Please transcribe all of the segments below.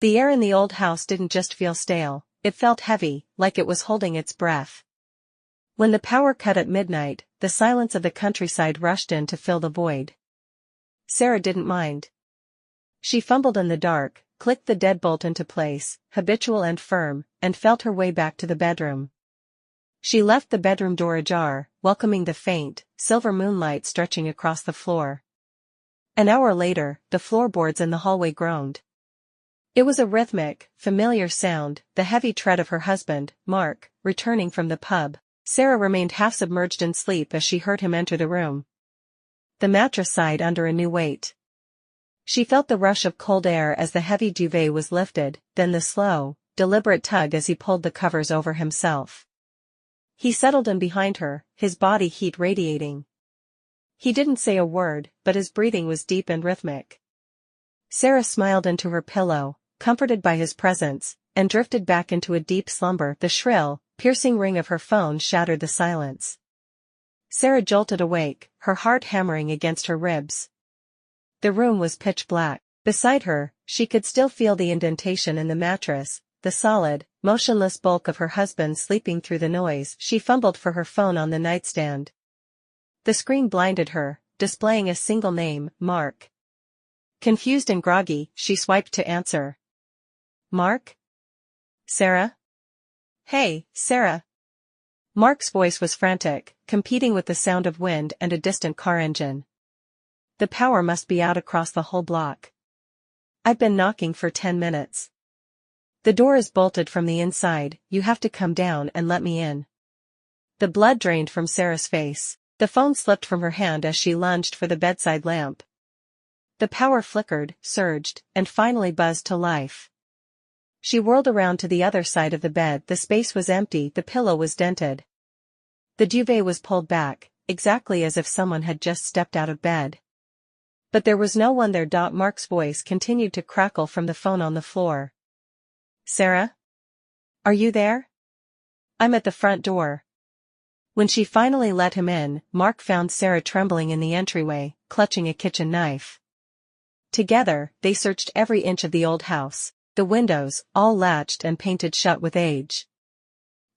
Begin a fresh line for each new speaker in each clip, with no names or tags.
The air in the old house didn't just feel stale, it felt heavy, like it was holding its breath. When the power cut at midnight, the silence of the countryside rushed in to fill the void. Sarah didn't mind. She fumbled in the dark, clicked the deadbolt into place, habitual and firm, and felt her way back to the bedroom. She left the bedroom door ajar, welcoming the faint, silver moonlight stretching across the floor. An hour later, the floorboards in the hallway groaned. It was a rhythmic, familiar sound, the heavy tread of her husband, Mark, returning from the pub. Sarah remained half-submerged in sleep as she heard him enter the room. The mattress sighed under a new weight. She felt the rush of cold air as the heavy duvet was lifted, then the slow, deliberate tug as he pulled the covers over himself. He settled in behind her, his body heat radiating. He didn't say a word, but his breathing was deep and rhythmic. Sarah smiled into her pillow, comforted by his presence, and drifted back into a deep slumber. The shrill, piercing ring of her phone shattered the silence. Sarah jolted awake, her heart hammering against her ribs. The room was pitch black. Beside her, she could still feel the indentation in the mattress, the solid, motionless bulk of her husband sleeping through the noise. She fumbled for her phone on the nightstand. The screen blinded her, displaying a single name, Mark. Confused and groggy, she swiped to answer. Mark? Sarah? Hey, Sarah. Mark's voice was frantic, competing with the sound of wind and a distant car engine. The power must be out across the whole block. I've been knocking for 10 minutes. The door is bolted from the inside, you have to come down and let me in. The blood drained from Sarah's face. The phone slipped from her hand as she lunged for the bedside lamp. The power flickered, surged, and finally buzzed to life. She whirled around to the other side of the bed. The space was empty, the pillow was dented. The duvet was pulled back, exactly as if someone had just stepped out of bed. But there was no one there. Mark's voice continued to crackle from the phone on the floor. Sarah? Are you there? I'm at the front door. When she finally let him in, Mark found Sarah trembling in the entryway, clutching a kitchen knife. Together, they searched every inch of the old house, the windows, all latched and painted shut with age.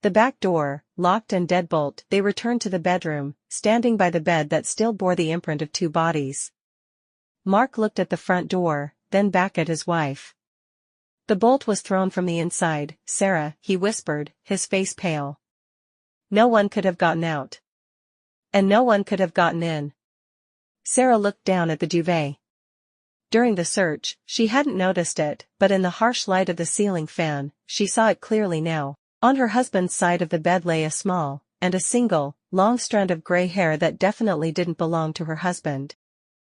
The back door, locked and deadbolt. They returned to the bedroom, standing by the bed that still bore the imprint of 2 bodies. Mark looked at the front door, then back at his wife. The bolt was thrown from the inside. Sarah, he whispered, his face pale. No one could have gotten out. And no one could have gotten in. Sarah looked down at the duvet. During the search, she hadn't noticed it, but in the harsh light of the ceiling fan, she saw it clearly now. On her husband's side of the bed lay a small, and a single, long strand of gray hair that definitely didn't belong to her husband.